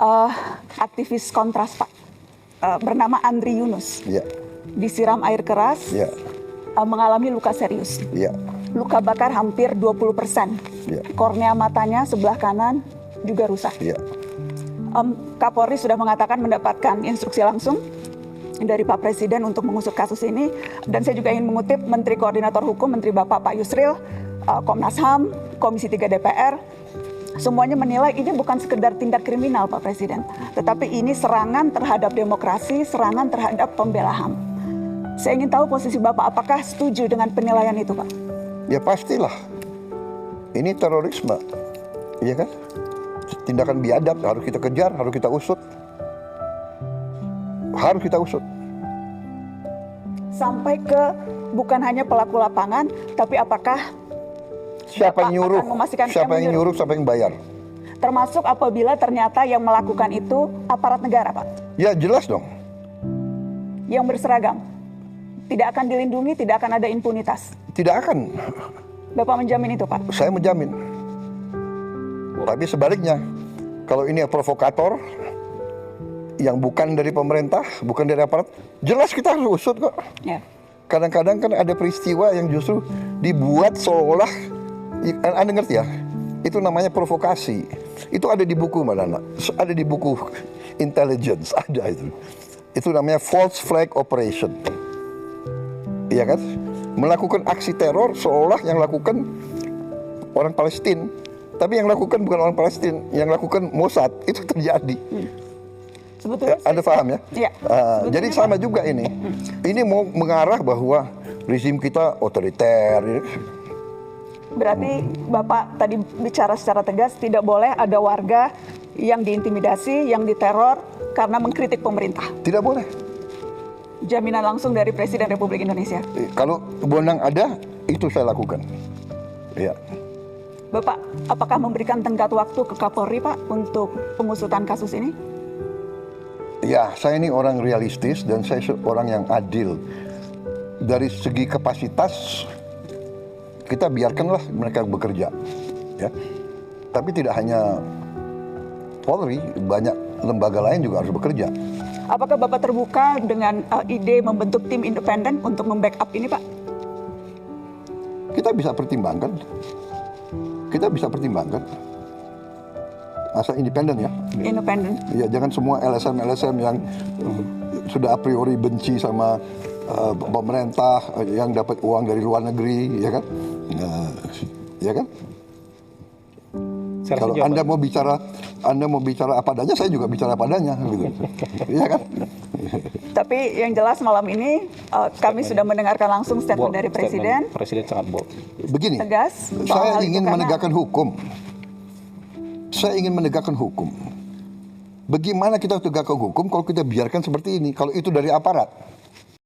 uh, aktivis kontras Pak, bernama Andri Yunus, disiram air keras, mengalami luka serius. Luka bakar hampir 20%. Kornea matanya sebelah kanan juga rusak. Kapolri sudah mengatakan mendapatkan instruksi langsung dari Pak Presiden untuk mengusut kasus ini. Dan saya juga ingin mengutip Menteri Koordinator Hukum, Menteri Bapak Pak Yusril, Komnas HAM, Komisi 3 DPR, semuanya menilai ini bukan sekedar tindak kriminal Pak Presiden, tetapi ini serangan terhadap demokrasi, serangan terhadap pembela HAM. Saya ingin tahu posisi Bapak, apakah setuju dengan penilaian itu Pak? Ya pastilah, ini terorisme, iya kan? Tindakan biadab harus kita kejar, harus kita usut. Harus kita usut. Sampai ke bukan hanya pelaku lapangan, tapi apakah siapa yang nyuruh, siapa yang nyuruh, siapa yang bayar. Termasuk apabila ternyata yang melakukan itu aparat negara Pak? Ya jelas dong. Yang berseragam? Tidak akan dilindungi, tidak akan ada impunitas? Tidak akan. Bapak menjamin itu Pak? Saya menjamin. Tapi sebaliknya, kalau ini provokator yang bukan dari pemerintah, bukan dari aparat, jelas kita harus usut kok. Kadang-kadang kan ada peristiwa yang justru dibuat seolah, Anda ngerti ya, itu namanya provokasi. Itu ada di buku Mbak Nana, ada di buku intelligence, ada itu. Itu namanya false flag operation. Iya kan? Melakukan aksi teror seolah yang lakukan orang Palestina. Tapi yang lakukan bukan orang Palestina, yang lakukan Mossad, itu terjadi. Sebetulnya Anda paham ya? Iya. Jadi sama juga ini. Ini mau mengarah bahwa rezim kita otoriter. Berarti Bapak tadi bicara secara tegas, tidak boleh ada warga yang diintimidasi, yang diteror karena mengkritik pemerintah. Tidak boleh. Jaminan langsung dari Presiden Republik Indonesia. Kalau wewenang ada, itu saya lakukan. Iya. Bapak, apakah memberikan tenggat waktu ke Kapolri Pak untuk pengusutan kasus ini? Ya, saya ini orang realistis dan saya orang yang adil. Dari segi kapasitas, kita biarkanlah mereka bekerja. Ya. Tapi tidak hanya Polri, banyak lembaga lain juga harus bekerja. Apakah Bapak terbuka dengan ide membentuk tim independen untuk membackup ini Pak? Kita bisa pertimbangkan. Kita bisa pertimbangkan. Asal independen ya. Independen. Ya, jangan semua LSM yang sudah a priori benci sama pemerintah yang dapat uang dari luar negeri, ya kan? Ya kan? Kalau Anda mau bicara apa adanya, saya juga bicara apa adanya, gitu. Ya kan? Tapi yang jelas malam ini kami sudah mendengarkan langsung statement dari Presiden. Presiden sangat bold. Begini, tegas. Saya ingin menegakkan hukum. Saya ingin menegakkan hukum. Bagaimana kita tegakkan hukum kalau kita biarkan seperti ini? Kalau itu dari aparat.